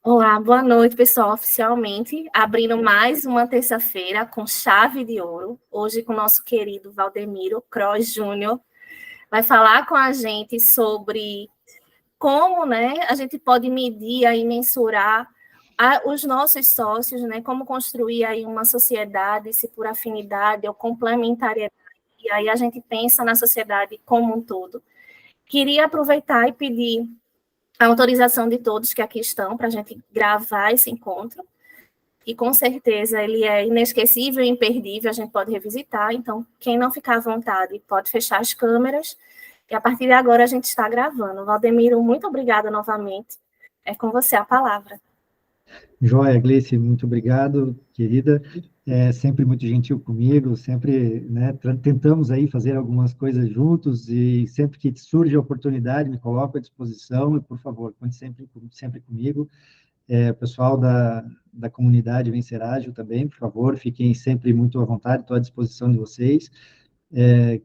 Olá, boa noite, pessoal. Oficialmente, abrindo mais uma terça-feira com chave de ouro. Hoje com o nosso querido Valdemiro Cross Júnior. Vai falar com a gente sobre como, a gente pode medir e mensurar os nossos sócios, como construir aí uma sociedade, se por afinidade ou complementariedade. E aí a gente pensa na sociedade como um todo. Queria aproveitar e pedir a autorização de todos que aqui estão para a gente gravar esse encontro. E com certeza ele é inesquecível e imperdível, a gente pode revisitar. Então, quem não ficar à vontade pode fechar as câmeras. E a partir de agora a gente está gravando. Valdemiro, muito obrigada novamente. É com você a palavra. Joia, Gleice, muito obrigado, querida. É sempre muito gentil comigo, sempre, tentamos aí fazer algumas coisas juntos e sempre que surge a oportunidade, me coloco à disposição e, por favor, conte sempre comigo. O pessoal da comunidade Vencer Ágil também, por favor, fiquem sempre muito à vontade, estou à disposição de vocês.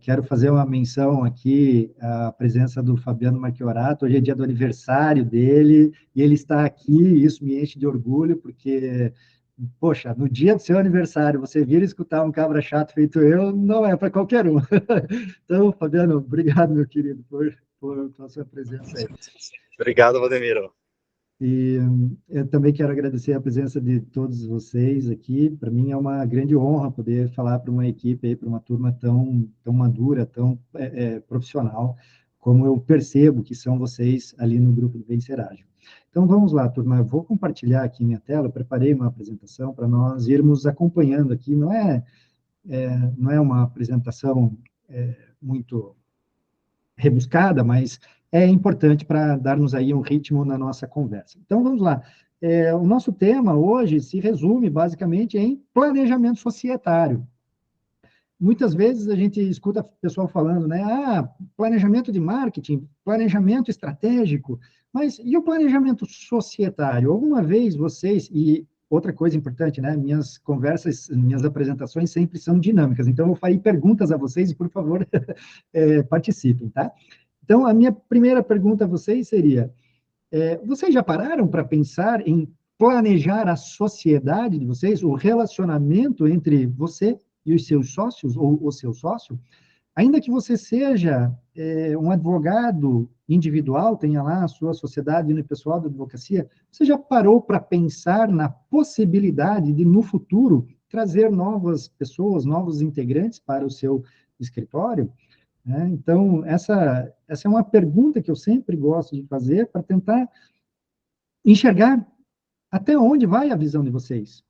Quero fazer uma menção aqui à presença do Fabiano Marchiorato. Hoje é dia do aniversário dele, e ele está aqui, e isso me enche de orgulho, porque, poxa, no dia do seu aniversário, você vir escutar um cabra chato feito eu, não é para qualquer um. Então, Fabiano, obrigado, meu querido, pela sua presença aí. Obrigado, Valdemiro. E eu também quero agradecer a presença de todos vocês aqui. Para mim é uma grande honra poder falar para uma equipe, para uma turma tão madura, tão profissional, como eu percebo que são vocês ali no grupo do Vencer Ágil. Então vamos lá, turma. Eu vou compartilhar aqui minha tela. Eu preparei uma apresentação para nós irmos acompanhando aqui. Não é uma apresentação muito rebuscada, mas é importante para darmos aí um ritmo na nossa conversa. Então, vamos lá. O nosso tema hoje se resume basicamente em planejamento societário. Muitas vezes a gente escuta o pessoal falando, planejamento de marketing, planejamento estratégico, mas e o planejamento societário? Alguma vez vocês, e outra coisa importante, minhas conversas, minhas apresentações sempre são dinâmicas, então eu farei perguntas a vocês e, por favor, participem, tá? Então, a minha primeira pergunta a vocês seria, vocês já pararam para pensar em planejar a sociedade de vocês, o relacionamento entre você e os seus sócios, ou o seu sócio? Ainda que você seja um advogado individual, tenha lá a sua sociedade unipessoal de advocacia, você já parou para pensar na possibilidade de, no futuro, trazer novas pessoas, novos integrantes para o seu escritório? Então, essa é uma pergunta que eu sempre gosto de fazer para tentar enxergar até onde vai a visão de vocês.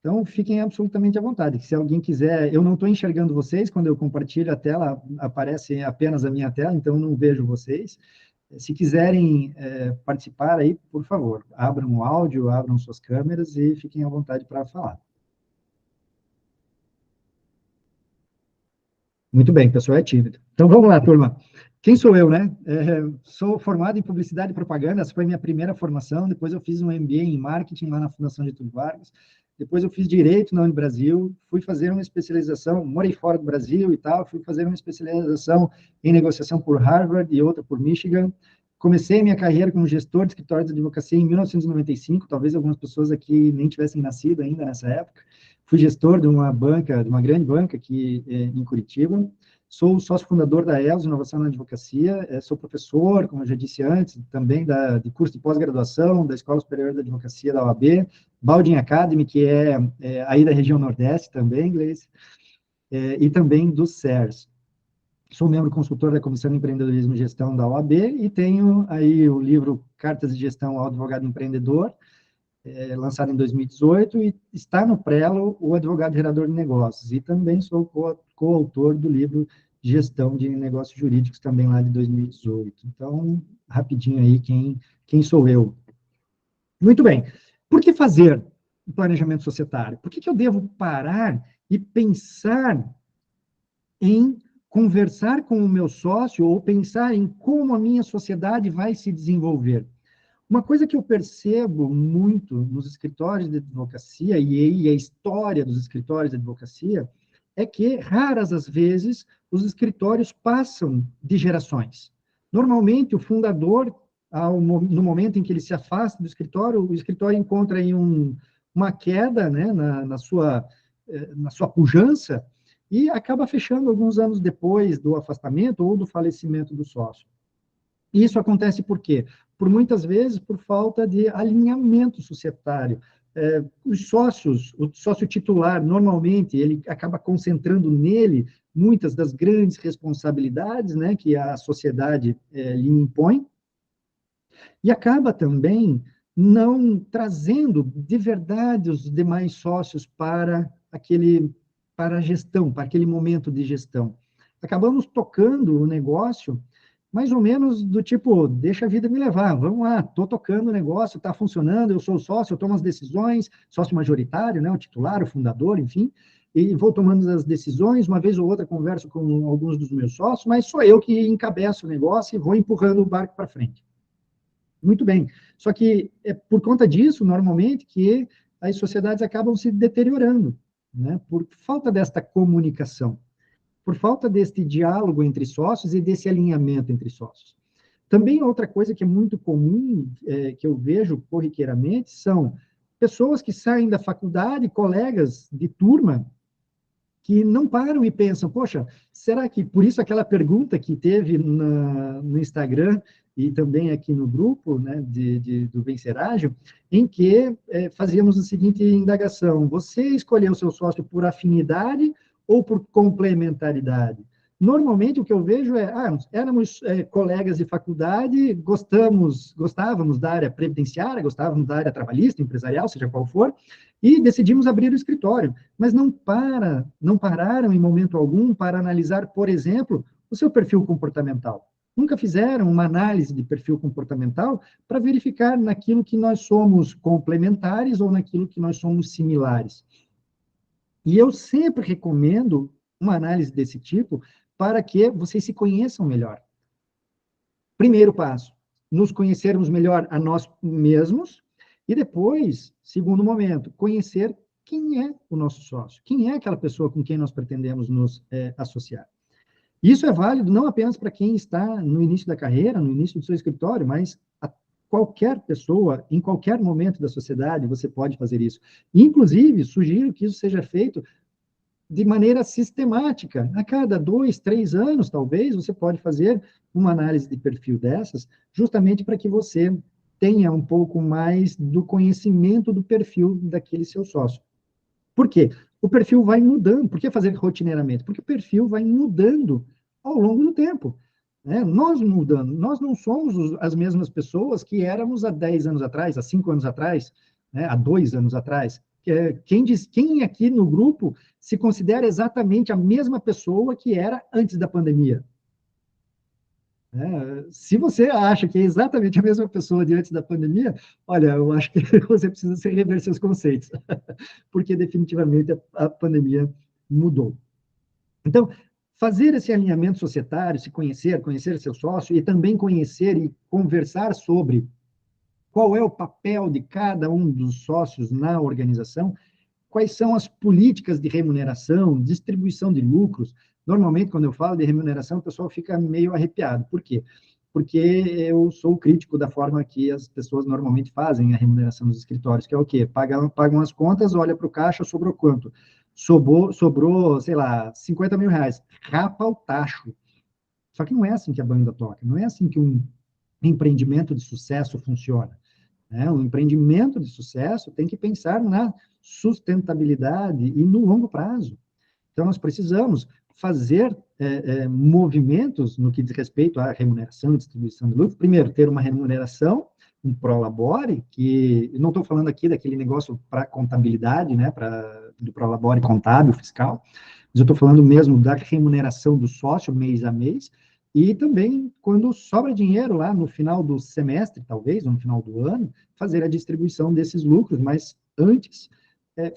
Então, fiquem absolutamente à vontade. Se alguém quiser, eu não estou enxergando vocês, quando eu compartilho a tela, aparece apenas a minha tela, então eu não vejo vocês. Se quiserem participar aí, por favor, abram o áudio, abram suas câmeras e fiquem à vontade para falar. Muito bem, o pessoal é tímido. Então, vamos lá, turma. Quem sou eu, sou formado em publicidade e propaganda, essa foi a minha primeira formação, depois eu fiz um MBA em marketing lá na Fundação Getúlio Vargas, depois eu fiz direito na Unibrasil, fui fazer uma especialização, morei fora do Brasil e tal, fui fazer uma especialização em negociação por Harvard e outra por Michigan. Comecei minha carreira como gestor de escritório de advocacia em 1995, talvez algumas pessoas aqui nem tivessem nascido ainda nessa época. Fui gestor de uma banca, de uma grande banca aqui em Curitiba. Sou sócio fundador da ELS, Inovação na Advocacia. Sou professor, como eu já disse antes, também de curso de pós-graduação da Escola Superior da Advocacia da OAB, Baldwin Academy, que é aí da região Nordeste também, Gleice, e também do CERS. Sou membro consultor da Comissão de Empreendedorismo e Gestão da OAB e tenho aí o livro Cartas de Gestão ao Advogado Empreendedor, lançado em 2018, e está no Prelo o Advogado Gerador de Negócios, e também sou coautor do livro Gestão de Negócios Jurídicos, também lá de 2018. Então, rapidinho aí, quem sou eu? Muito bem. Por que fazer o planejamento societário? Por que eu devo parar e pensar em conversar com o meu sócio ou pensar em como a minha sociedade vai se desenvolver? Uma coisa que eu percebo muito nos escritórios de advocacia, e a história dos escritórios de advocacia, é que, raras as vezes, os escritórios passam de gerações. Normalmente, o fundador no momento em que ele se afasta do escritório, o escritório encontra aí uma queda, né, na sua pujança, e acaba fechando alguns anos depois do afastamento ou do falecimento do sócio. E isso acontece por quê? Por muitas vezes por falta de alinhamento societário. Os sócios, o sócio titular, normalmente, ele acaba concentrando nele muitas das grandes responsabilidades, né, que a sociedade lhe impõe, e acaba também não trazendo de verdade os demais sócios para a gestão, para aquele momento de gestão. Acabamos tocando o negócio mais ou menos do tipo, deixa a vida me levar, vamos lá, estou tocando o negócio, está funcionando, eu sou sócio, eu tomo as decisões, sócio majoritário, né, o titular, o fundador, enfim, e vou tomando as decisões, uma vez ou outra converso com alguns dos meus sócios, mas sou eu que encabeço o negócio e vou empurrando o barco para frente. Muito bem. Só que é por conta disso, normalmente, que as sociedades acabam se deteriorando, né? Por falta desta comunicação, por falta deste diálogo entre sócios e desse alinhamento entre sócios. Também outra coisa que é muito comum, que eu vejo corriqueiramente, são pessoas que saem da faculdade, colegas de turma, que não param e pensam, poxa, será que, por isso aquela pergunta que teve no Instagram e também aqui no grupo, né, do Vencer Ágil, em que fazíamos a seguinte indagação, você escolheu o seu sócio por afinidade ou por complementaridade? Normalmente o que eu vejo éramos colegas de faculdade, gostávamos da área previdenciária, gostávamos da área trabalhista, empresarial, seja qual for, e decidimos abrir o escritório, mas não pararam em momento algum para analisar, por exemplo, o seu perfil comportamental. Nunca fizeram uma análise de perfil comportamental para verificar naquilo que nós somos complementares ou naquilo que nós somos similares. E eu sempre recomendo uma análise desse tipo para que vocês se conheçam melhor. Primeiro passo, nos conhecermos melhor a nós mesmos, e depois, segundo momento, conhecer quem é o nosso sócio, quem é aquela pessoa com quem nós pretendemos nos associar. Isso é válido não apenas para quem está no início da carreira, no início do seu escritório, mas a qualquer pessoa, em qualquer momento da sociedade, você pode fazer isso. Inclusive, sugiro que isso seja feito de maneira sistemática. A cada 2, 3 anos, talvez, você pode fazer uma análise de perfil dessas, justamente para que você tenha um pouco mais do conhecimento do perfil daquele seu sócio. Por quê? O perfil vai mudando. Por que fazer rotineiramente? Porque o perfil vai mudando ao longo do tempo. Né? Nós mudamos. Nós não somos as mesmas pessoas que éramos há 10 anos atrás, há 5 anos atrás, né? Há 2 anos atrás. Quem aqui no grupo se considera exatamente a mesma pessoa que era antes da pandemia? Se você acha que é exatamente a mesma pessoa de antes da pandemia, olha, eu acho que você precisa rever seus conceitos, porque definitivamente a pandemia mudou. Então, fazer esse alinhamento societário, se conhecer seu sócio e também conhecer e conversar sobre qual é o papel de cada um dos sócios na organização, quais são as políticas de remuneração, distribuição de lucros. Normalmente, quando eu falo de remuneração, o pessoal fica meio arrepiado. Por quê? Porque eu sou crítico da forma que as pessoas normalmente fazem a remuneração dos escritórios, que é o quê? Pagam as contas, olha para o caixa, sobrou quanto? Sobrou, sei lá, 50 mil reais. Rapa o tacho. Só que não é assim que a banda toca, não é assim que um empreendimento de sucesso funciona. Um empreendimento de sucesso tem que pensar na sustentabilidade e no longo prazo. Então, nós precisamos fazer movimentos no que diz respeito à remuneração e distribuição de lucro. Primeiro, ter uma remuneração, um prolabore, que não estou falando aqui daquele negócio para contabilidade, né, do prolabore contábil, fiscal, mas eu estou falando mesmo da remuneração do sócio mês a mês, e também, quando sobra dinheiro lá no final do semestre, talvez, ou no final do ano, fazer a distribuição desses lucros, mas antes,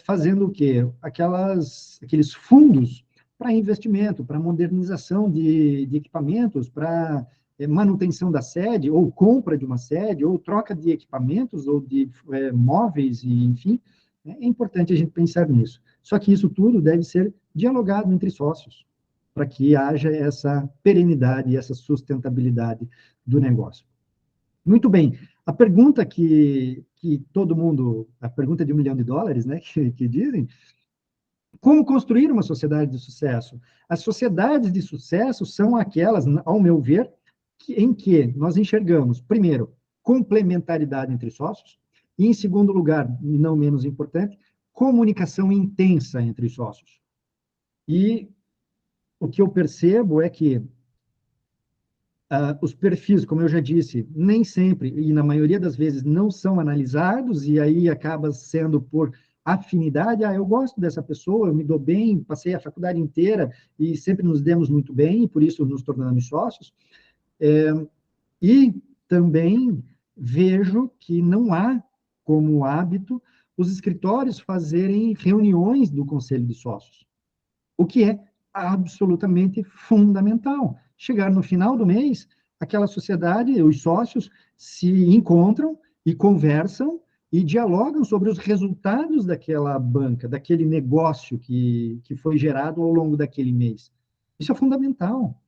fazendo o quê? Aqueles fundos para investimento, para modernização de equipamentos, para manutenção da sede, ou compra de uma sede, ou troca de equipamentos, ou de móveis, e enfim. É importante a gente pensar nisso. Só que isso tudo deve ser dialogado entre sócios, para que haja essa perenidade e essa sustentabilidade do negócio. Muito bem. A pergunta que todo mundo, a pergunta de $1 milhão, né, que dizem, como construir uma sociedade de sucesso? As sociedades de sucesso são aquelas, ao meu ver, em que nós enxergamos, primeiro, complementaridade entre sócios, e, em segundo lugar, e não menos importante, comunicação intensa entre sócios. E o que eu percebo é que os perfis, como eu já disse, nem sempre, e na maioria das vezes, não são analisados, e aí acaba sendo por afinidade. Eu gosto dessa pessoa, eu me dou bem, passei a faculdade inteira e sempre nos demos muito bem, e por isso nos tornamos sócios. E também vejo que não há como hábito os escritórios fazerem reuniões do Conselho de Sócios, o que é absolutamente fundamental. Chegar no final do mês, aquela sociedade, os sócios, se encontram e conversam e dialogam sobre os resultados daquela banca, daquele negócio que foi gerado ao longo daquele mês. Isso é fundamental.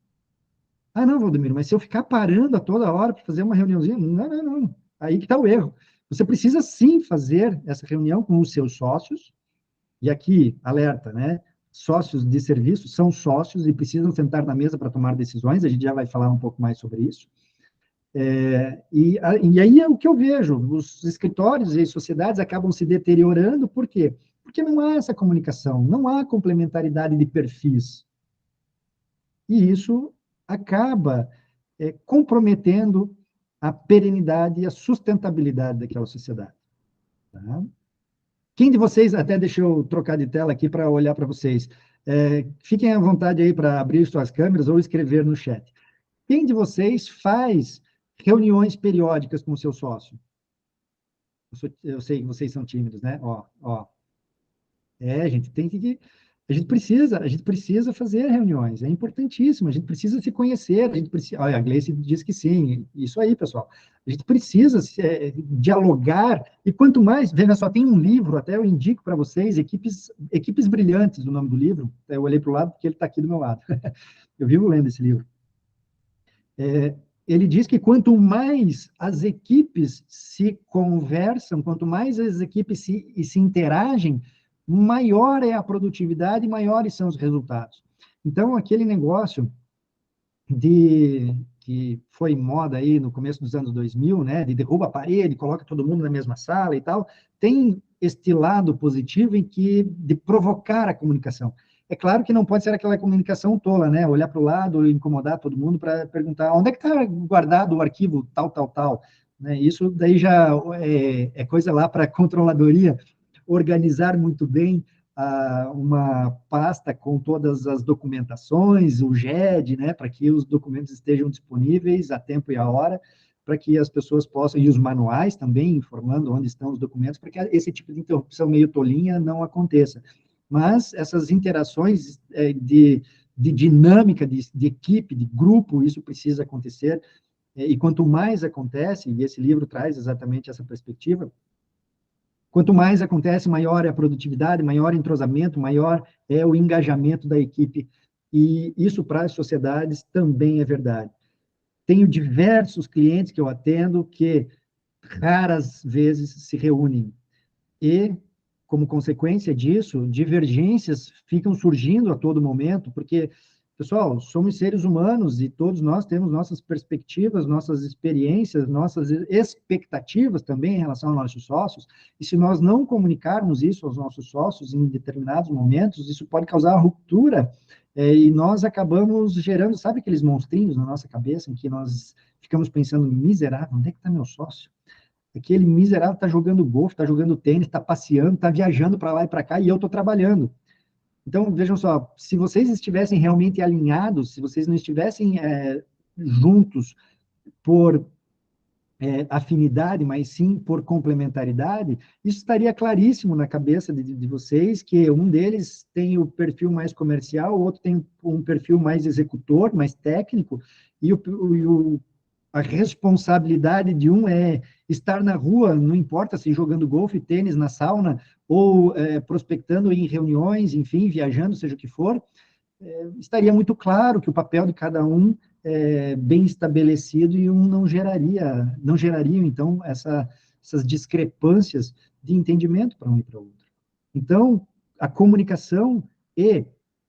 Não, Valdemiro, mas se eu ficar parando a toda hora para fazer uma reuniãozinha, não. Aí que está o erro. Você precisa sim fazer essa reunião com os seus sócios, e aqui, alerta, né? Sócios de serviço são sócios e precisam sentar na mesa para tomar decisões, a gente já vai falar um pouco mais sobre isso. E aí é o que eu vejo, os escritórios e sociedades acabam se deteriorando, por quê? Porque não há essa comunicação, não há complementaridade de perfis. E isso acaba comprometendo a perenidade e a sustentabilidade daquela sociedade. Tá? Quem de vocês, até deixa eu trocar de tela aqui para olhar para vocês, fiquem à vontade aí para abrir suas câmeras ou escrever no chat. Quem de vocês faz reuniões periódicas com o seu sócio? Eu sei que vocês são tímidos, né? A gente precisa fazer reuniões, é importantíssimo, a gente precisa se conhecer, olha, a Gleice diz que sim, isso aí, pessoal. A gente precisa dialogar, e quanto mais, veja só, tem um livro, até eu indico para vocês, Equipes Brilhantes, o nome do livro, eu olhei para o lado porque ele está aqui do meu lado. Eu vivo lendo esse livro. Ele diz que quanto mais as equipes se conversam, quanto mais as equipes se interagem, maior é a produtividade e maiores são os resultados. Então, aquele negócio que foi moda aí no começo dos anos 2000, né, de derruba a parede, coloca todo mundo na mesma sala e tal, tem este lado positivo de provocar a comunicação. É claro que não pode ser aquela comunicação tola, né, olhar para o lado, incomodar todo mundo para perguntar onde é que está guardado o arquivo tal, né, isso daí já é coisa lá para a controladoria organizar muito bem uma pasta com todas as documentações, o GED, né, para que os documentos estejam disponíveis a tempo e a hora, para que as pessoas possam, e os manuais também, informando onde estão os documentos, para que esse tipo de interrupção meio tolinha não aconteça. Mas essas interações de dinâmica, de equipe, de grupo, isso precisa acontecer, e quanto mais acontece, e esse livro traz exatamente essa perspectiva, quanto mais acontece, maior é a produtividade, maior entrosamento, maior é o engajamento da equipe. E isso para as sociedades também é verdade. Tenho diversos clientes que eu atendo que raras vezes se reúnem. E, como consequência disso, divergências ficam surgindo a todo momento, porque, pessoal, somos seres humanos e todos nós temos nossas perspectivas, nossas experiências, nossas expectativas também em relação aos nossos sócios, e se nós não comunicarmos isso aos nossos sócios em determinados momentos, isso pode causar ruptura, e nós acabamos gerando, sabe aqueles monstrinhos na nossa cabeça, em que nós ficamos pensando, miserável, onde é que está meu sócio? Aquele miserável está jogando golfe, está jogando tênis, está passeando, está viajando para lá e para cá, e eu estou trabalhando. Então, vejam só, se vocês estivessem realmente alinhados, se vocês não estivessem juntos por afinidade, mas sim por complementaridade, isso estaria claríssimo na cabeça de vocês, que um deles tem o perfil mais comercial, o outro tem um perfil mais executor, mais técnico, e a responsabilidade de um é estar na rua, não importa se jogando golfe, tênis na sauna, ou prospectando em reuniões, enfim, viajando, seja o que for, estaria muito claro que o papel de cada um é bem estabelecido e um não gerariam, então, essas discrepâncias de entendimento para um e para o outro. Então, a comunicação e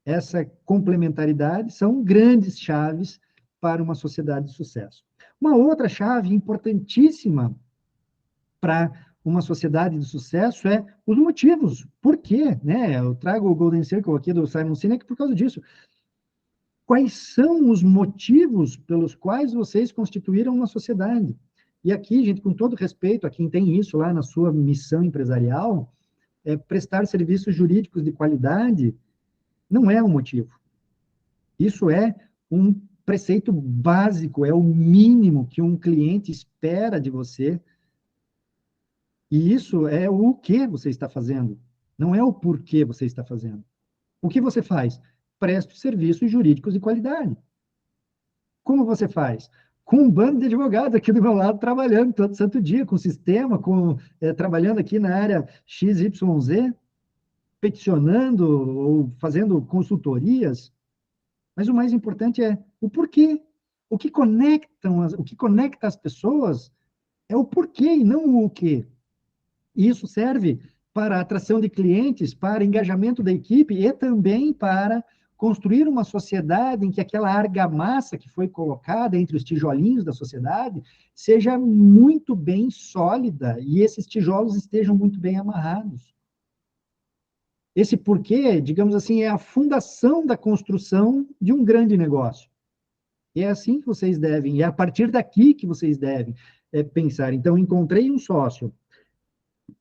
essa complementaridade são grandes chaves para uma sociedade de sucesso. Uma outra chave importantíssima para uma sociedade de sucesso é os motivos. Por quê? Né? Eu trago o Golden Circle aqui do Simon Sinek por causa disso. Quais são os motivos pelos quais vocês constituíram uma sociedade? E aqui, gente, com todo respeito a quem tem isso lá na sua missão empresarial, prestar serviços jurídicos de qualidade não é um motivo. Isso é um preceito básico, é o mínimo que um cliente espera de você. E isso é o que você está fazendo, não é o porquê você está fazendo. O que você faz? Presta serviços jurídicos de qualidade. Como você faz? Com um bando de advogados aqui do meu lado, trabalhando todo santo dia, com sistema, trabalhando aqui na área XYZ, peticionando ou fazendo consultorias. Mas o mais importante é o porquê. O que conecta as pessoas é o porquê e não o quê. E isso serve para a atração de clientes, para engajamento da equipe e também para construir uma sociedade em que aquela argamassa que foi colocada entre os tijolinhos da sociedade seja muito bem sólida e esses tijolos estejam muito bem amarrados. Esse porquê, digamos assim, é a fundação da construção de um grande negócio. E é assim que vocês devem, e é a partir daqui que vocês devem pensar. Então, encontrei um sócio.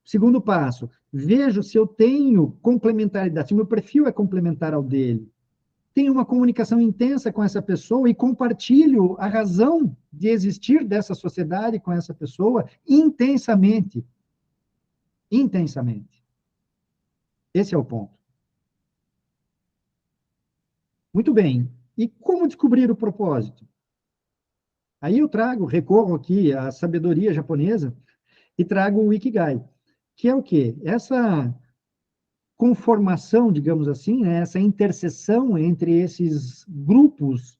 Segundo passo, vejo se eu tenho complementaridade, se meu perfil é complementar ao dele. Tenho uma comunicação intensa com essa pessoa e compartilho a razão de existir dessa sociedade com essa pessoa intensamente. Intensamente. Esse é o ponto. Muito bem. E como descobrir o propósito? Aí eu recorro aqui à sabedoria japonesa e trago o Ikigai, que é o quê? Essa conformação, digamos assim, né? Essa interseção entre esses grupos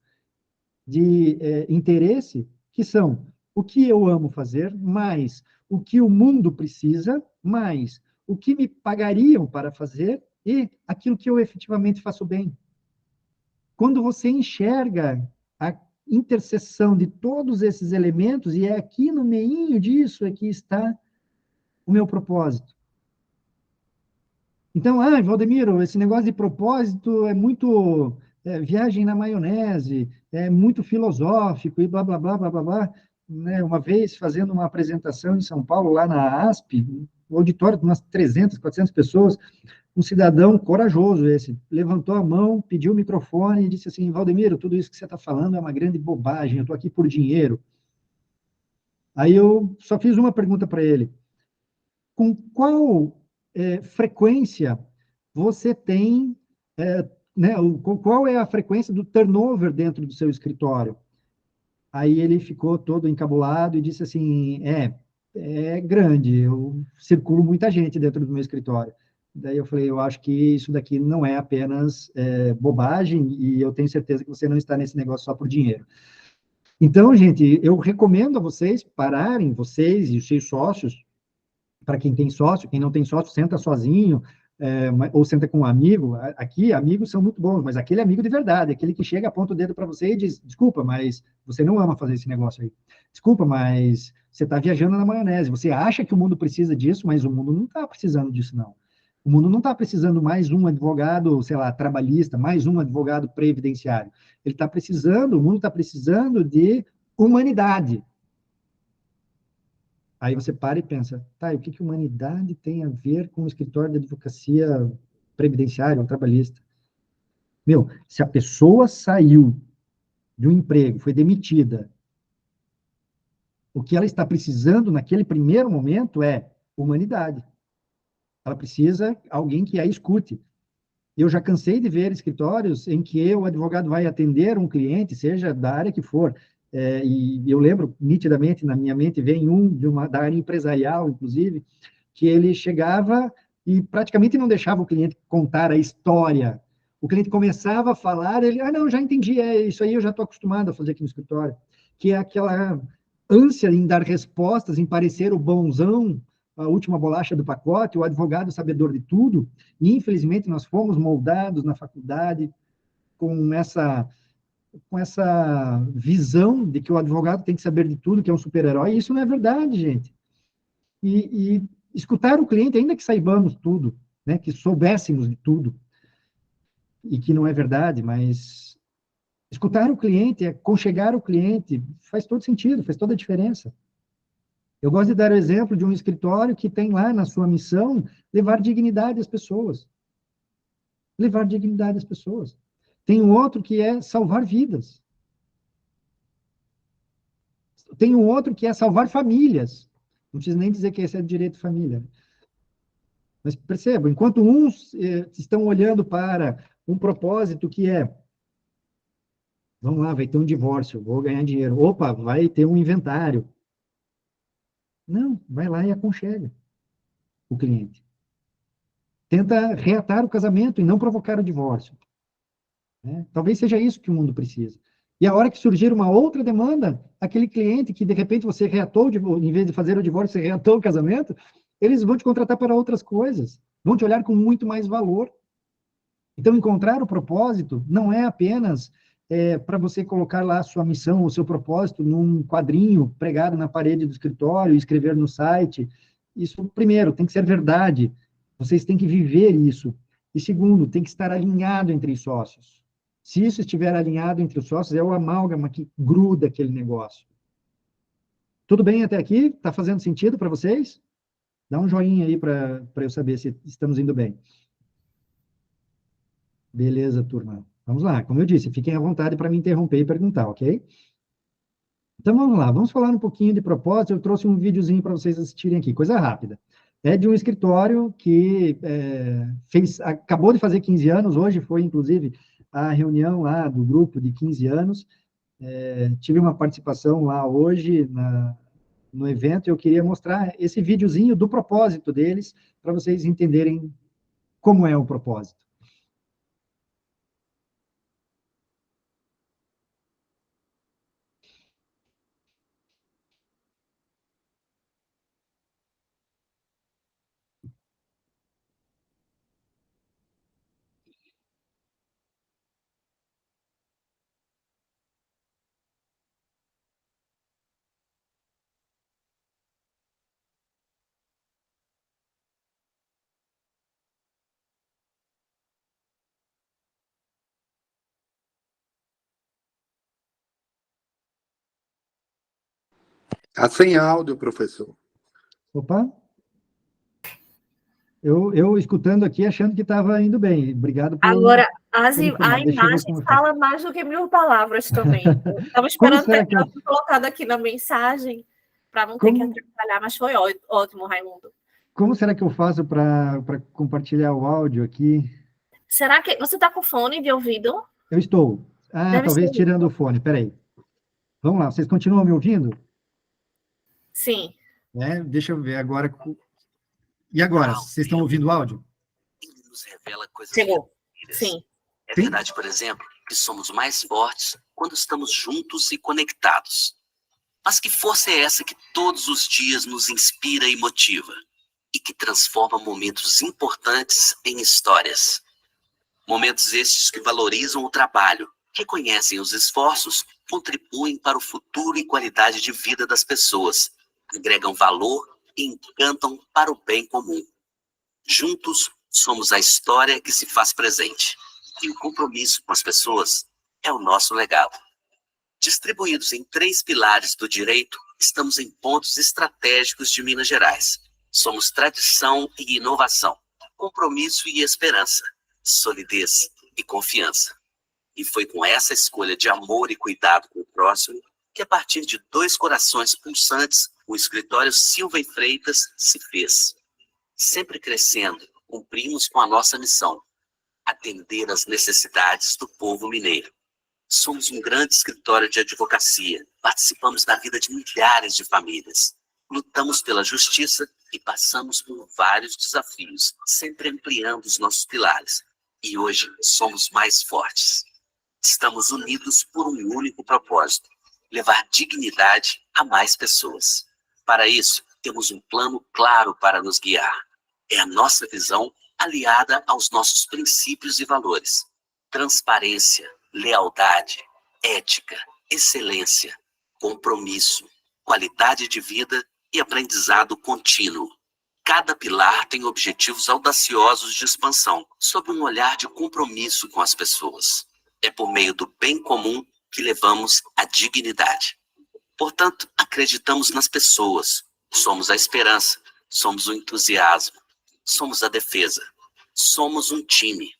de interesse, que são o que eu amo fazer, mais o que o mundo precisa, mais o que me pagariam para fazer e aquilo que eu efetivamente faço bem. Quando você enxerga a interseção de todos esses elementos, e é aqui no meio disso é que está o meu propósito. Então, Valdemiro, esse negócio de propósito é muito viagem na maionese, é muito filosófico e blá, blá, blá, blá, blá, blá. Né? Uma vez, fazendo uma apresentação em São Paulo, lá na ASP, um auditório de umas 300, 400 pessoas, um cidadão corajoso esse, levantou a mão, pediu o microfone e disse assim, Valdemiro, tudo isso que você está falando é uma grande bobagem, eu estou aqui por dinheiro. Aí eu só fiz uma pergunta para ele. Com qual frequência você tem, né, qual é a frequência do turnover dentro do seu escritório? Aí ele ficou todo encabulado e disse assim, é grande, eu circulo muita gente dentro do meu escritório. Daí eu falei, eu acho que isso daqui não é apenas bobagem e eu tenho certeza que você não está nesse negócio só por dinheiro. Então, gente, eu recomendo a vocês pararem, vocês e os seus sócios, para quem tem sócio, quem não tem sócio, senta sozinho, ou senta com um amigo. Aqui, amigos são muito bons, mas aquele amigo de verdade, aquele que chega, aponta o dedo para você e diz, desculpa, mas você não ama fazer esse negócio aí. Desculpa, mas você está viajando na maionese. Você acha que o mundo precisa disso, mas o mundo não está precisando disso, não. O mundo não está precisando mais um advogado, sei lá, trabalhista, mais um advogado previdenciário. Ele está precisando, o mundo está precisando de humanidade. Aí você para e pensa, tá, e o que humanidade tem a ver com o escritório de advocacia previdenciária ou trabalhista? Meu, se a pessoa saiu de um emprego, foi demitida, o que ela está precisando naquele primeiro momento é humanidade. Ela precisa de alguém que a escute. Eu já cansei de ver escritórios em que o advogado vai atender um cliente, seja da área que for, e eu lembro nitidamente, na minha mente, vem da área empresarial, inclusive, que ele chegava e praticamente não deixava o cliente contar a história. O cliente começava a falar, ele, não, já entendi, isso aí eu já estou acostumado a fazer aqui no escritório, que é aquela ânsia em dar respostas, em parecer o bonzão, a última bolacha do pacote, o advogado sabedor de tudo, e infelizmente nós fomos moldados na faculdade com essa visão de que o advogado tem que saber de tudo, que é um super-herói, e isso não é verdade, gente. E escutar o cliente, ainda que saibamos tudo, né, que soubéssemos de tudo, e que não é verdade, mas escutar o cliente, aconchegar o cliente, faz todo sentido, faz toda a diferença. Eu gosto de dar o exemplo de um escritório que tem lá na sua missão levar dignidade às pessoas. Levar dignidade às pessoas. Tem um outro que é salvar vidas. Tem um outro que é salvar famílias. Não preciso nem dizer que esse é direito de família. Mas percebam, enquanto uns estão olhando para um propósito que é, vamos lá, vai ter um divórcio, vou ganhar dinheiro. Opa, vai ter um inventário. Não, vai lá e aconchega o cliente. Tenta reatar o casamento e não provocar o divórcio. Né? Talvez seja isso que o mundo precisa. E a hora que surgir uma outra demanda, aquele cliente que de repente você reatou, em vez de fazer o divórcio, você reatou o casamento, eles vão te contratar para outras coisas, vão te olhar com muito mais valor. Então, encontrar o propósito não é apenas para você colocar lá a sua missão, o seu propósito num quadrinho pregado na parede do escritório, escrever no site. Isso, primeiro, tem que ser verdade. Vocês têm que viver isso. E segundo, tem que estar alinhado entre os sócios. Se isso estiver alinhado entre os sócios, é o amálgama que gruda aquele negócio. Tudo bem até aqui? Está fazendo sentido para vocês? Dá um joinha aí para eu saber se estamos indo bem. Beleza, turma. Vamos lá. Como eu disse, fiquem à vontade para me interromper e perguntar, ok? Então, vamos lá. Vamos falar um pouquinho de propósito. Eu trouxe um videozinho para vocês assistirem aqui, coisa rápida. É de um escritório que acabou de fazer 15 anos, hoje foi, inclusive, a reunião lá do grupo de 15 anos. Tive uma participação lá hoje no evento, e eu queria mostrar esse videozinho do propósito deles, para vocês entenderem como é o propósito. Está sem áudio, professor. Opa! Eu escutando aqui, achando que estava indo bem. Obrigado por... Agora, a imagem fala mais do que 1000 palavras também. Estava esperando ter colocado aqui na mensagem, para não ter que atrapalhar, mas foi ótimo, Raimundo. Como será que eu faço para compartilhar o áudio aqui? Será que você está com fone de ouvido? Eu estou. Talvez tirando o fone. Peraí. Vamos lá, vocês continuam me ouvindo? Sim. Deixa eu ver agora. E agora, vocês estão ouvindo o áudio? Ele nos revela coisas Chegou. Sim. É verdade, por exemplo, que somos mais fortes quando estamos juntos e conectados. Mas que força é essa que todos os dias nos inspira e motiva? E que transforma momentos importantes em histórias? Momentos estes que valorizam o trabalho, reconhecem os esforços, contribuem para o futuro e qualidade de vida das pessoas, agregam valor e encantam para o bem comum. Juntos, somos a história que se faz presente. E o compromisso com as pessoas é o nosso legado. Distribuídos em 3 pilares do direito, estamos em pontos estratégicos de Minas Gerais. Somos tradição e inovação, compromisso e esperança, solidez e confiança. E foi com essa escolha de amor e cuidado com o próximo que, a partir de 2 corações pulsantes, o escritório Silva e Freitas se fez. Sempre crescendo, cumprimos com a nossa missão: atender às necessidades do povo mineiro. Somos um grande escritório de advocacia, participamos da vida de milhares de famílias. Lutamos pela justiça e passamos por vários desafios, sempre ampliando os nossos pilares. E hoje somos mais fortes. Estamos unidos por um único propósito: levar dignidade a mais pessoas. Para isso, temos um plano claro para nos guiar. É a nossa visão aliada aos nossos princípios e valores: transparência, lealdade, ética, excelência, compromisso, qualidade de vida e aprendizado contínuo. Cada pilar tem objetivos audaciosos de expansão, sob um olhar de compromisso com as pessoas. É por meio do bem comum que levamos a dignidade. Portanto, acreditamos nas pessoas. Somos a esperança, somos o entusiasmo, somos a defesa, somos um time.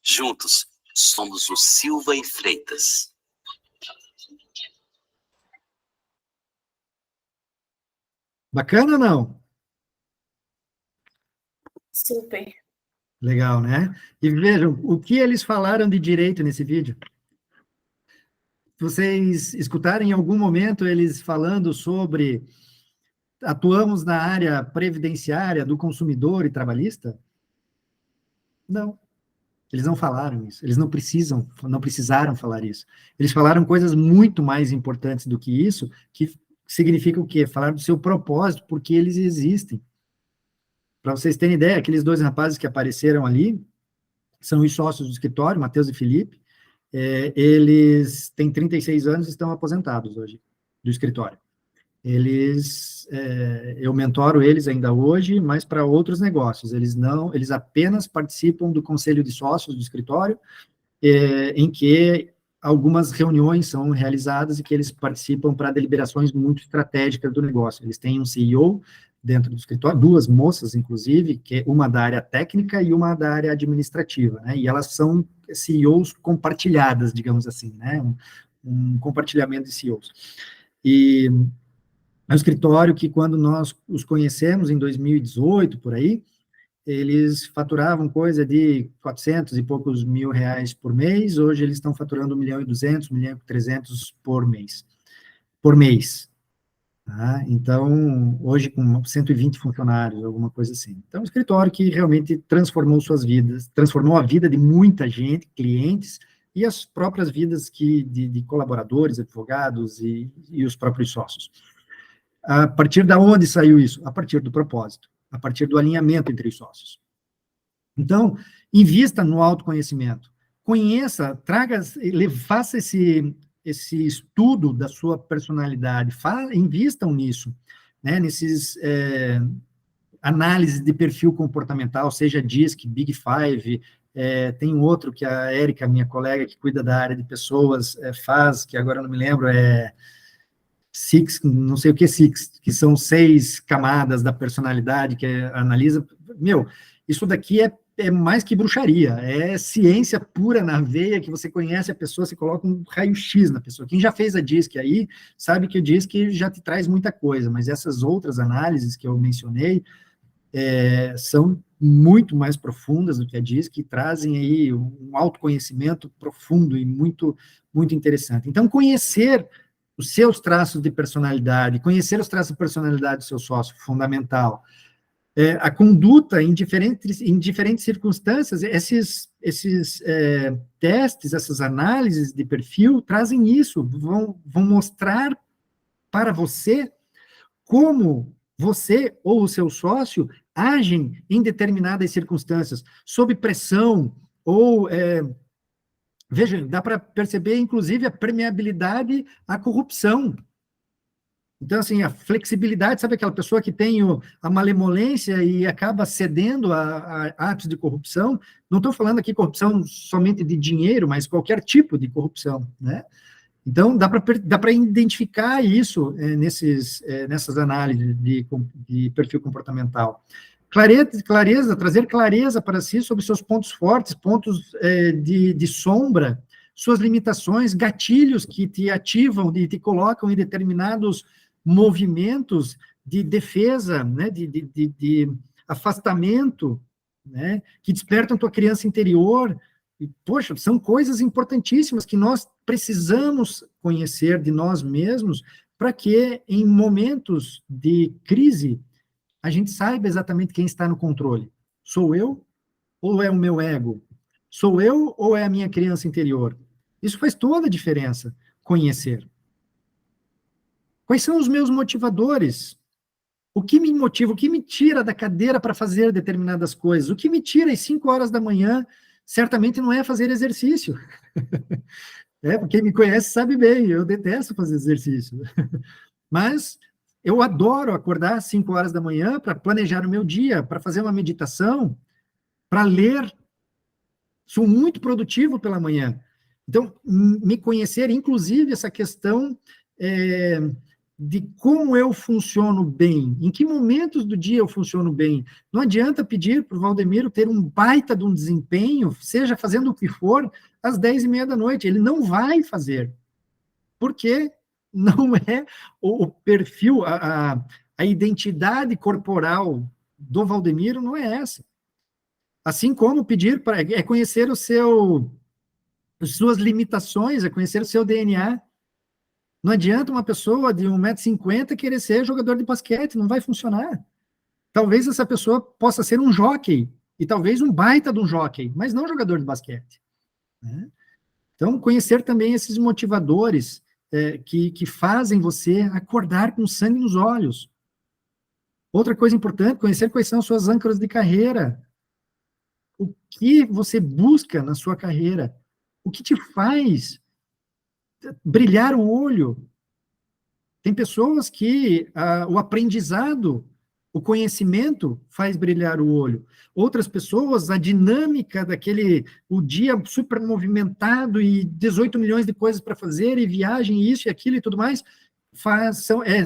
Juntos, somos o Silva e Freitas. Bacana ou não? Super. Legal, né? E vejam, o que eles falaram de direito nesse vídeo? Vocês escutaram em algum momento eles falando sobre atuamos na área previdenciária do consumidor e trabalhista? Não. Eles não falaram isso. Eles não precisaram falar isso. Eles falaram coisas muito mais importantes do que isso, que significa o quê? Falar do seu propósito, porque eles existem. Para vocês terem ideia, aqueles dois rapazes que apareceram ali são os sócios do escritório, Matheus e Felipe. Eles têm 36 anos e estão aposentados hoje do escritório. Eu mentoro eles ainda hoje, mas para outros negócios. Eles apenas participam do conselho de sócios do escritório, em que algumas reuniões são realizadas e que eles participam para deliberações muito estratégicas do negócio. Eles têm um CEO dentro do escritório, duas moças, inclusive, que uma da área técnica e uma da área administrativa, né? E elas são CEOs compartilhadas, digamos assim, né? Um compartilhamento de CEOs. E é um escritório que, quando nós os conhecemos, em 2018, por aí, eles faturavam coisa de 400 e poucos mil reais por mês. Hoje eles estão faturando 1.200.000, 1.300.000 por mês. Tá? Então, hoje com 120 funcionários, alguma coisa assim. Então, um escritório que realmente transformou suas vidas, transformou a vida de muita gente, clientes, e as próprias vidas de colaboradores, advogados e os próprios sócios. A partir da onde saiu isso? A partir do propósito, a partir do alinhamento entre os sócios. Então, invista no autoconhecimento. Conheça, faça esse estudo da sua personalidade, invistam nisso, né, nesses análises de perfil comportamental, seja DISC, Big Five, tem um outro que a Érica, minha colega, que cuida da área de pessoas, faz, que agora eu não me lembro, Six, não sei o que Six, que são 6 camadas da personalidade que analisa. Meu, isso daqui é mais que bruxaria, é ciência pura na veia, que você conhece a pessoa, você coloca um raio-x na pessoa. Quem já fez a DISC aí, sabe que o DISC já te traz muita coisa, mas essas outras análises que eu mencionei são muito mais profundas do que a DISC, que trazem aí um autoconhecimento profundo e muito, muito interessante. Então, conhecer os seus traços de personalidade, conhecer os traços de personalidade do seu sócio, fundamental. A conduta em diferentes circunstâncias, esses testes, essas análises de perfil, trazem isso, vão mostrar para você como você ou o seu sócio agem em determinadas circunstâncias, sob pressão, ou... Veja, dá para perceber, inclusive, a permeabilidade à corrupção. Então, assim, a flexibilidade, sabe aquela pessoa que tem a malemolência e acaba cedendo a atos de corrupção? Não estou falando aqui corrupção somente de dinheiro, mas qualquer tipo de corrupção, né? Então, dá para identificar isso nessas análises de perfil comportamental. Clareza, trazer clareza para si sobre seus pontos fortes, pontos de sombra, suas limitações, gatilhos que te ativam, te colocam em determinados movimentos de defesa, né, de afastamento, né, que despertam tua criança interior. E, poxa, são coisas importantíssimas que nós precisamos conhecer de nós mesmos para que, em momentos de crise, a gente saiba exatamente quem está no controle. Sou eu ou é o meu ego? Sou eu ou é a minha criança interior? Isso faz toda a diferença, conhecer. Quais são os meus motivadores? O que me motiva, o que me tira da cadeira para fazer determinadas coisas? O que me tira às 5 horas da manhã, certamente não é fazer exercício. Quem me conhece sabe bem, eu detesto fazer exercício. Mas eu adoro acordar às 5 horas da manhã para planejar o meu dia, para fazer uma meditação, para ler. Sou muito produtivo pela manhã. Então, me conhecer, inclusive, essa questão de como eu funciono bem, em que momentos do dia eu funciono bem. Não adianta pedir para o Valdemiro ter um baita de um desempenho, seja fazendo o que for, às 10h30 da noite. Ele não vai fazer, porque não é o perfil, a identidade corporal do Valdemiro não é essa. Assim como pedir para conhecer as suas limitações, é conhecer o seu DNA. Não adianta uma pessoa de 1,50 m querer ser jogador de basquete, não vai funcionar. Talvez essa pessoa possa ser um jockey, e talvez um baita de um jockey, mas não jogador de basquete. Né? Então, conhecer também esses motivadores que fazem você acordar com sangue nos olhos. Outra coisa importante, conhecer quais são as suas âncoras de carreira. O que você busca na sua carreira? O que te faz brilhar o olho? Tem pessoas que o aprendizado, o conhecimento faz brilhar o olho. Outras pessoas, a dinâmica o dia super movimentado e 18 milhões de coisas para fazer, e viagem, isso e aquilo e tudo mais,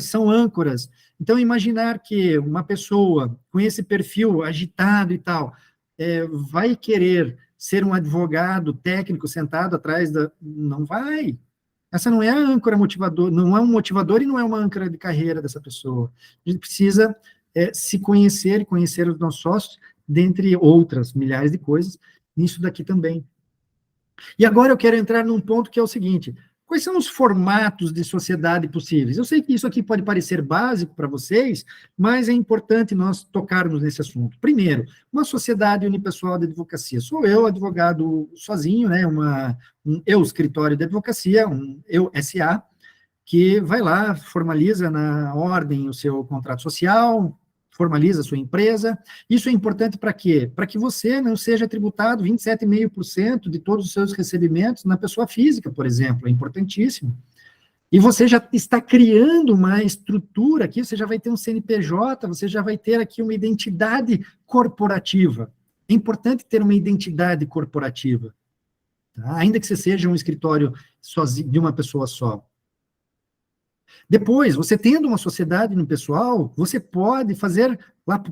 são âncoras. Então, imaginar que uma pessoa com esse perfil agitado e tal, vai querer ser um advogado técnico sentado atrás Não vai. Essa não é a âncora motivador, não é um motivador e não é uma âncora de carreira dessa pessoa. A gente precisa se conhecer e conhecer os nossos sócios, dentre outras milhares de coisas, nisso daqui também. E agora eu quero entrar num ponto que é o seguinte: quais são os formatos de sociedade possíveis? Eu sei que isso aqui pode parecer básico para vocês, mas é importante nós tocarmos nesse assunto. Primeiro, uma sociedade unipessoal de advocacia. Sou eu, advogado sozinho, né? Um escritório de advocacia, um eu SA, que vai lá, formaliza na ordem o seu contrato social, formaliza a sua empresa. Isso é importante para quê? Para que você não seja tributado 27,5% de todos os seus recebimentos na pessoa física, por exemplo. É importantíssimo. E você já está criando uma estrutura aqui, você já vai ter um CNPJ, você já vai ter aqui uma identidade corporativa. É importante ter uma identidade corporativa, tá? Ainda que você seja um escritório sozinho, de uma pessoa só. Depois, você tendo uma sociedade no pessoal, você pode fazer,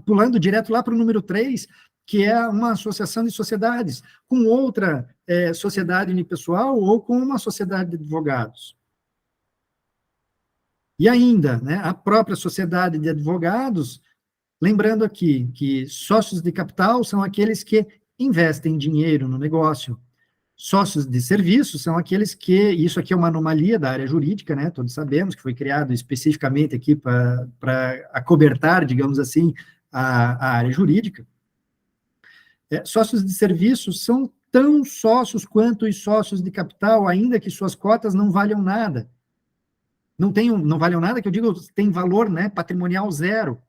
pulando direto lá para o número 3, que é uma associação de sociedades, com outra sociedade unipessoal ou com uma sociedade de advogados. E ainda, né, a própria sociedade de advogados, lembrando aqui que sócios de capital são aqueles que investem dinheiro no negócio. Sócios de serviço são aqueles que, isso aqui é uma anomalia da área jurídica, né, todos sabemos que foi criado especificamente aqui para acobertar, digamos assim, a área jurídica. Sócios de serviço são tão sócios quanto os sócios de capital, ainda que suas cotas não valham nada. Não valham nada, que eu digo, tem valor, né, patrimonial zero.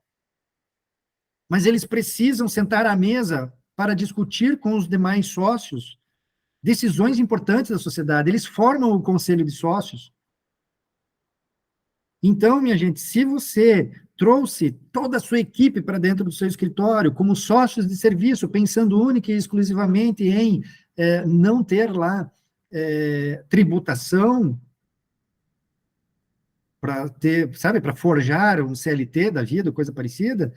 Mas eles precisam sentar à mesa para discutir com os demais sócios decisões importantes da sociedade. Eles formam o conselho de sócios. Então, minha gente, se você trouxe toda a sua equipe para dentro do seu escritório como sócios de serviço, pensando única e exclusivamente em não ter lá tributação, para ter, sabe, para forjar um CLT da vida, coisa parecida,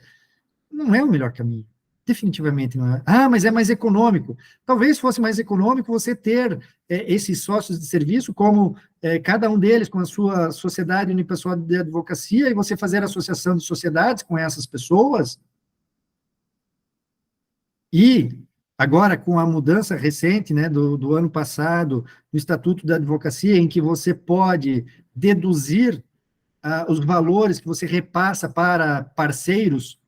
não é o melhor caminho. Definitivamente não é. Ah, mas é mais econômico. Talvez fosse mais econômico você ter esses sócios de serviço, como cada um deles com a sua sociedade unipessoal de advocacia, e você fazer associação de sociedades com essas pessoas. E agora, com a mudança recente, né, do ano passado, no Estatuto da Advocacia, em que você pode deduzir os valores que você repassa para parceiros,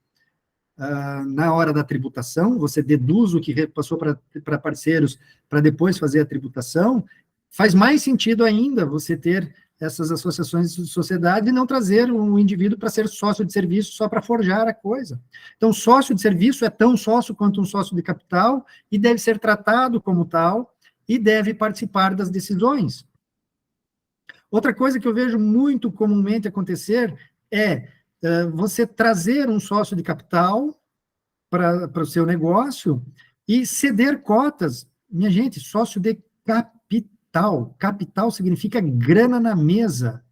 na hora da tributação, você deduz o que repassou para parceiros para depois fazer a tributação, faz mais sentido ainda você ter essas associações de sociedade e não trazer um indivíduo para ser sócio de serviço só para forjar a coisa. Então, sócio de serviço é tão sócio quanto um sócio de capital e deve ser tratado como tal e deve participar das decisões. Outra coisa que eu vejo muito comumente acontecer é você trazer um sócio de capital para o seu negócio e ceder cotas. Minha gente, sócio de capital. Capital significa grana na mesa.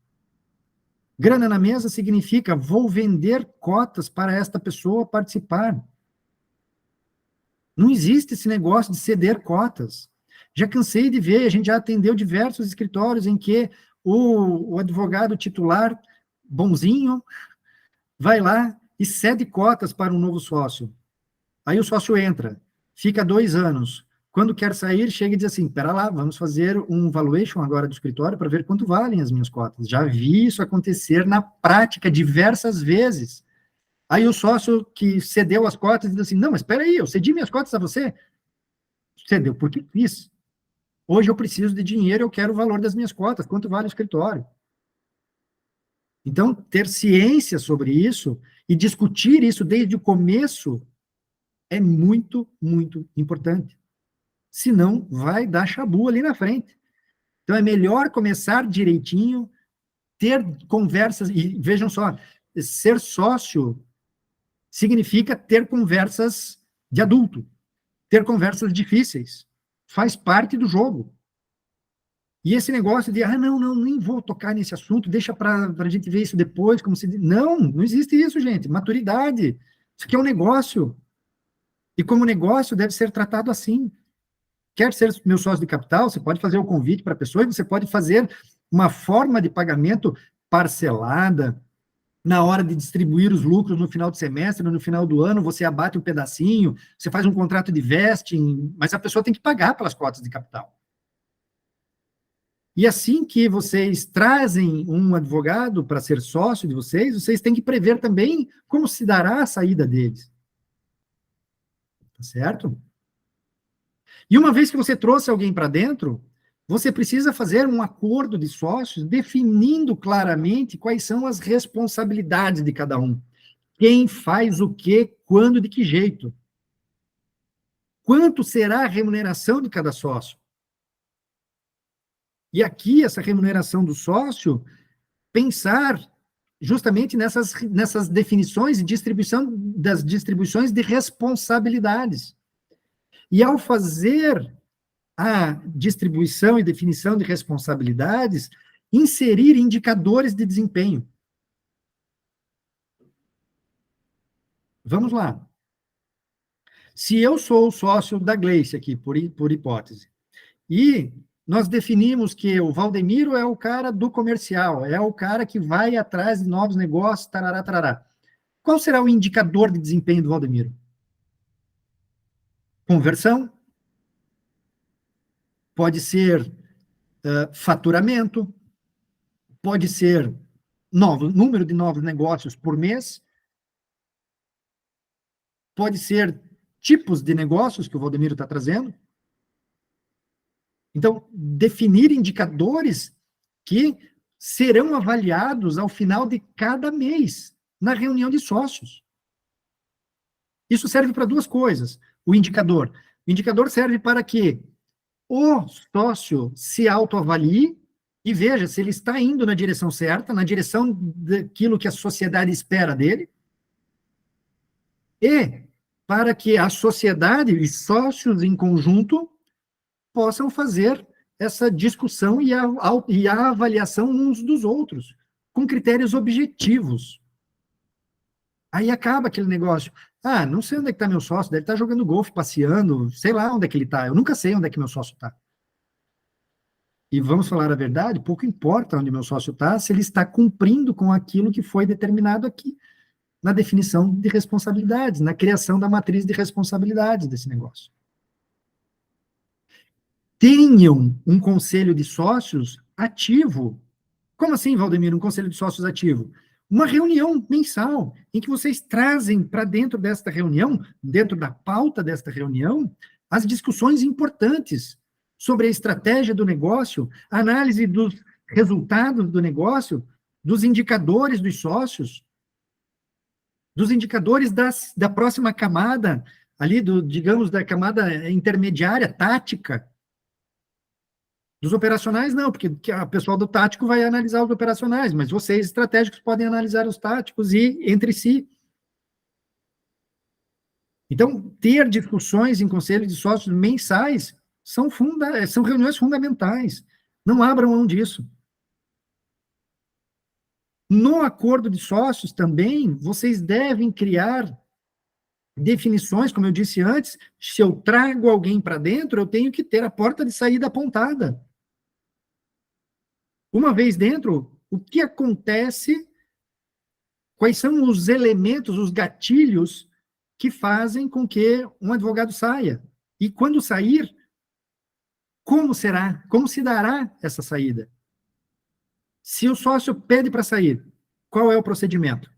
Grana na mesa significa vou vender cotas para esta pessoa participar. Não existe esse negócio de ceder cotas. Já cansei de ver, a gente já atendeu diversos escritórios em que o advogado titular, bonzinho, vai lá e cede cotas para um novo sócio. Aí o sócio entra, fica 2 anos. Quando quer sair, chega e diz assim, pera lá, vamos fazer um valuation agora do escritório para ver quanto valem as minhas cotas. Já vi isso acontecer na prática diversas vezes. Aí o sócio que cedeu as cotas diz assim, não, mas espera aí, eu cedi minhas cotas a você. Cedeu porque quis. Hoje eu preciso de dinheiro, eu quero o valor das minhas cotas, quanto vale o escritório? Então, ter ciência sobre isso e discutir isso desde o começo é muito, muito importante. Senão, vai dar chabu ali na frente. Então, é melhor começar direitinho, ter conversas, e vejam só, ser sócio significa ter conversas de adulto, ter conversas difíceis, faz parte do jogo. E esse negócio de, não, nem vou tocar nesse assunto, deixa para a gente ver isso depois, como se... Não existe isso, gente. Maturidade. Isso aqui é um negócio. E como negócio, deve ser tratado assim. Quer ser meu sócio de capital, você pode fazer o convite para a pessoa e você pode fazer uma forma de pagamento parcelada, na hora de distribuir os lucros no final do semestre, no final do ano, você abate um pedacinho, você faz um contrato de vesting, mas a pessoa tem que pagar pelas cotas de capital. E assim que vocês trazem um advogado para ser sócio de vocês, vocês têm que prever também como se dará a saída deles. Tá certo? E uma vez que você trouxe alguém para dentro, você precisa fazer um acordo de sócios definindo claramente quais são as responsabilidades de cada um. Quem faz o quê, quando, de que jeito. Quanto será a remuneração de cada sócio? E aqui, essa remuneração do sócio, pensar justamente nessas definições e das distribuições de responsabilidades. E ao fazer a distribuição e definição de responsabilidades, inserir indicadores de desempenho. Vamos lá. Se eu sou o sócio da Gleice aqui, por hipótese, e nós definimos que o Valdemiro é o cara do comercial, é o cara que vai atrás de novos negócios, tarará, tarará. Qual será o indicador de desempenho do Valdemiro? Conversão. Pode ser faturamento. Pode ser número de novos negócios por mês. Pode ser tipos de negócios que o Valdemiro está trazendo. Então, definir indicadores que serão avaliados ao final de cada mês, na reunião de sócios. Isso serve para 2 coisas, o indicador. O indicador serve para que o sócio se autoavalie e veja se ele está indo na direção certa, na direção daquilo que a sociedade espera dele, e para que a sociedade e sócios em conjunto possam fazer essa discussão e a avaliação uns dos outros, com critérios objetivos. Aí acaba aquele negócio, não sei onde é que está meu sócio, deve estar jogando golfe, passeando, sei lá onde é que ele está, eu nunca sei onde é que meu sócio está. E vamos falar a verdade, pouco importa onde meu sócio está, se ele está cumprindo com aquilo que foi determinado aqui, na definição de responsabilidades, na criação da matriz de responsabilidades desse negócio. Tenham um conselho de sócios ativo. Como assim, Valdemiro, um conselho de sócios ativo? uma reunião mensal, em que vocês trazem para dentro desta reunião, dentro da pauta desta reunião, as discussões importantes sobre a estratégia do negócio, a análise dos resultados do negócio, dos indicadores dos sócios, dos indicadores da próxima camada, ali, digamos, da camada intermediária, tática. Dos operacionais, não, porque o pessoal do tático vai analisar os operacionais, mas vocês, estratégicos, podem analisar os táticos e entre si. Então, ter discussões em conselhos de sócios mensais são reuniões fundamentais. Não abram mão disso. No acordo de sócios também, vocês devem criar definições, como eu disse antes, se eu trago alguém para dentro, eu tenho que ter a porta de saída apontada. Uma vez dentro, o que acontece, quais são os elementos, os gatilhos que fazem com que um advogado saia? E quando sair, como será? Como se dará essa saída? Se o sócio pede para sair, qual é o procedimento?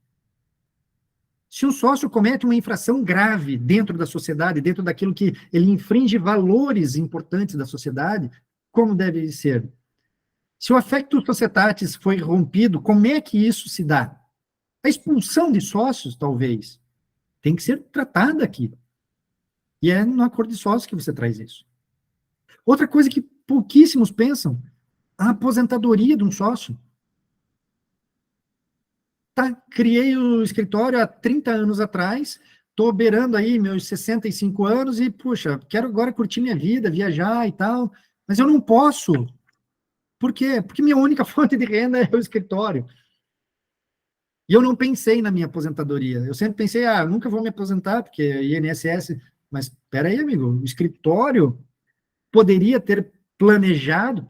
Se o sócio comete uma infração grave dentro da sociedade, dentro daquilo que ele infringe valores importantes da sociedade, como deve ser? Se o affectus societatis foi rompido, como é que isso se dá? A expulsão de sócios, talvez, tem que ser tratada aqui. E é no acordo de sócios que você traz isso. Outra coisa que pouquíssimos pensam, a aposentadoria de um sócio. Tá, criei o escritório há 30 anos atrás, estou beirando aí meus 65 anos e, puxa, quero agora curtir minha vida, viajar e tal, mas eu não posso. Por quê? Porque minha única fonte de renda é o escritório. E eu não pensei na minha aposentadoria. Eu sempre pensei, nunca vou me aposentar, porque INSS... Mas, espera aí, amigo, o escritório poderia ter planejado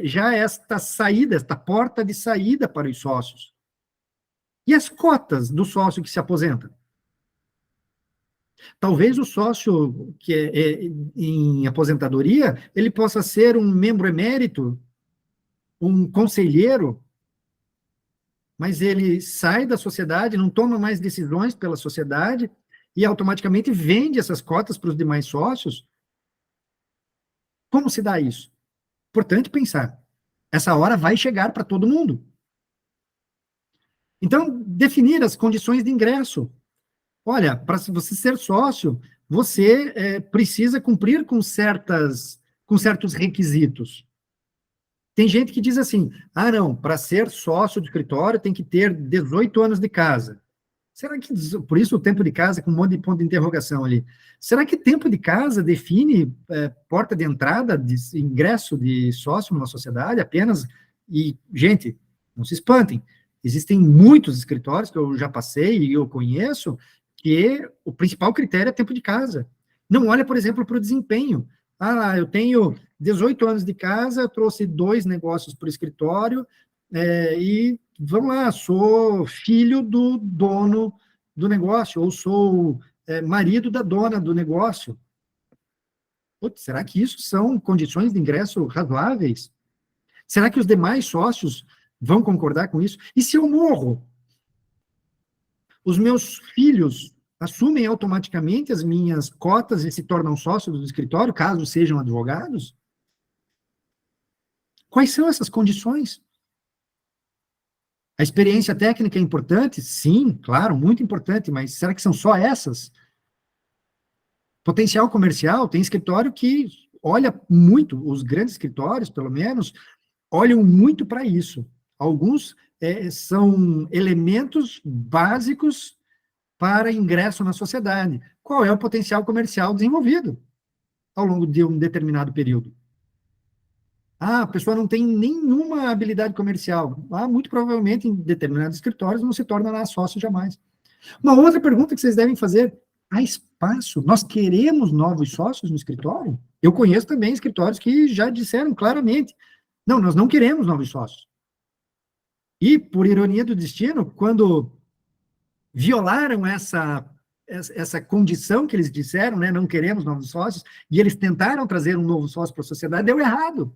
já esta saída, esta porta de saída para os sócios. E as cotas do sócio que se aposenta? Talvez o sócio que é em aposentadoria, ele possa ser um membro emérito, um conselheiro, mas ele sai da sociedade, não toma mais decisões pela sociedade e automaticamente vende essas cotas para os demais sócios. Como se dá isso? Importante pensar. Essa hora vai chegar para todo mundo. Então, definir as condições de ingresso. Olha, para você ser sócio, você precisa cumprir com certos requisitos. Tem gente que diz assim, não, para ser sócio de escritório tem que ter 18 anos de casa. Será que, por isso o tempo de casa, com um monte de ponto de interrogação ali, será que tempo de casa define porta de entrada, de ingresso de sócio numa sociedade apenas? E, gente, não se espantem, existem muitos escritórios que eu já passei e eu conheço, que o principal critério é tempo de casa. Não olha, por exemplo, para o desempenho. Eu tenho 18 anos de casa, eu trouxe 2 negócios para o escritório, e vamos lá, sou filho do dono do negócio, ou sou marido da dona do negócio. Putz, será que isso são condições de ingresso razoáveis? Será que os demais sócios vão concordar com isso? E se eu morro? Os meus filhos assumem automaticamente as minhas cotas e se tornam sócios do escritório, caso sejam advogados? Quais são essas condições? A experiência técnica é importante? Sim, claro, muito importante, mas será que são só essas? Potencial comercial, tem escritório que olha muito, os grandes escritórios, pelo menos, olham muito para isso. Alguns são elementos básicos para ingresso na sociedade. Qual é o potencial comercial desenvolvido ao longo de um determinado período? A pessoa não tem nenhuma habilidade comercial. Muito provavelmente, em determinados escritórios, não se torna sócio jamais. Uma outra pergunta que vocês devem fazer: há espaço? Nós queremos novos sócios no escritório? Eu conheço também escritórios que já disseram claramente, não, nós não queremos novos sócios. E, por ironia do destino, quando violaram essa condição que eles disseram, né, não queremos novos sócios, e eles tentaram trazer um novo sócio para a sociedade, deu errado.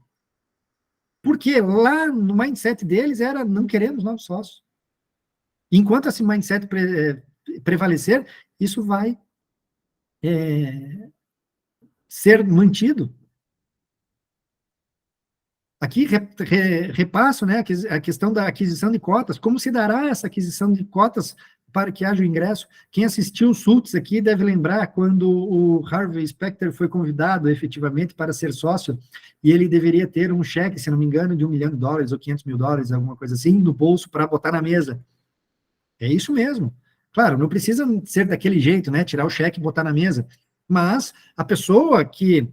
Porque lá no mindset deles era não queremos novos sócios. Enquanto esse mindset prevalecer, isso vai ser mantido. Aqui repasso, né, a questão da aquisição de cotas. Como se dará essa aquisição de cotas para que haja o ingresso? Quem assistiu o Sults aqui deve lembrar quando o Harvey Specter foi convidado efetivamente para ser sócio, e ele deveria ter um cheque, se não me engano, de $1 milhão ou $500 mil, alguma coisa assim, no bolso para botar na mesa. É isso mesmo. Claro, não precisa ser daquele jeito, né, tirar o cheque e botar na mesa, mas a pessoa que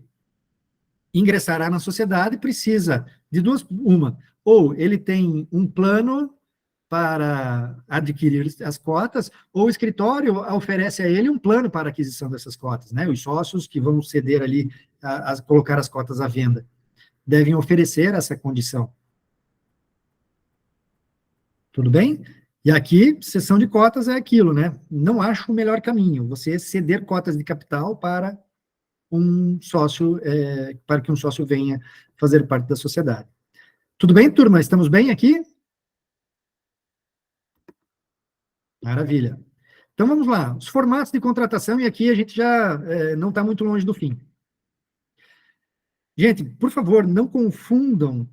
ingressará na sociedade precisa de uma, ou ele tem um plano para adquirir as cotas, ou o escritório oferece a ele um plano para a aquisição dessas cotas, né? Os sócios que vão ceder ali, colocar as cotas à venda, devem oferecer essa condição. Tudo bem? E aqui, cessão de cotas é aquilo, né? Não acho o melhor caminho, você ceder cotas de capital para um sócio, para que um sócio venha fazer parte da sociedade. Tudo bem, turma? Estamos bem aqui? Maravilha. Então, vamos lá. Os formatos de contratação, e aqui a gente já não está muito longe do fim. Gente, por favor, não confundam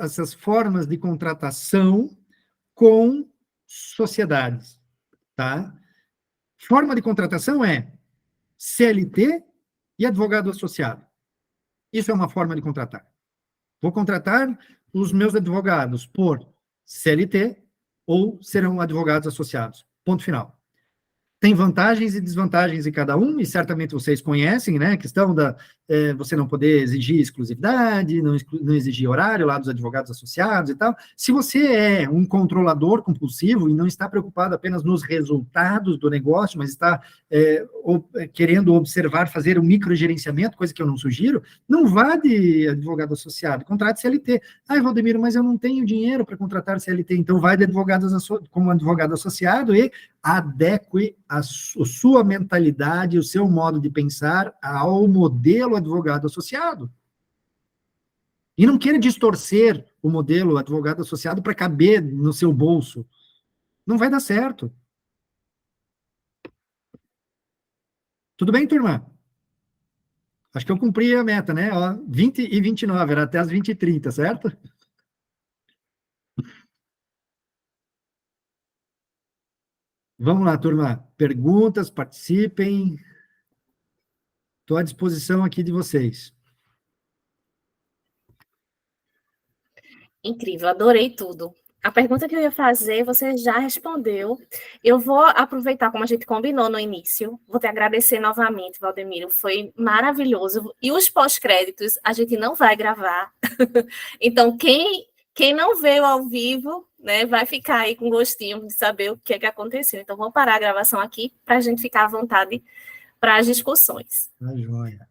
essas formas de contratação com sociedades, tá? Forma de contratação é CLT e advogado associado. Isso é uma forma de contratar. Vou contratar os meus advogados por CLT ou serão advogados associados. Ponto final. Tem vantagens e desvantagens em cada um, e certamente vocês conhecem, né? A questão da você não poder exigir exclusividade, não exigir horário lá dos advogados associados e tal. Se você é um controlador compulsivo e não está preocupado apenas nos resultados do negócio, mas está querendo observar, fazer um microgerenciamento, coisa que eu não sugiro, não vá de advogado associado, contrate CLT. Ai, Valdemiro, mas eu não tenho dinheiro para contratar CLT, então vai de como advogado associado e adeque a sua mentalidade, o seu modo de pensar ao modelo advogado associado. E não queira distorcer o modelo advogado associado para caber no seu bolso. Não vai dar certo. Tudo bem, turma? Acho que eu cumpri a meta, né? Ó, 20h29, era até as 20h30, certo? Vamos lá, turma. Perguntas, participem. Estou à disposição aqui de vocês. Incrível, adorei tudo. A pergunta que eu ia fazer, você já respondeu. Eu vou aproveitar, como a gente combinou no início, vou te agradecer novamente, Valdemiro, foi maravilhoso. E os pós-créditos a gente não vai gravar. Então, quem não veio ao vivo, né, vai ficar aí com gostinho de saber o que é que aconteceu. Então, vamos parar a gravação aqui para a gente ficar à vontade para as discussões. Tá joia.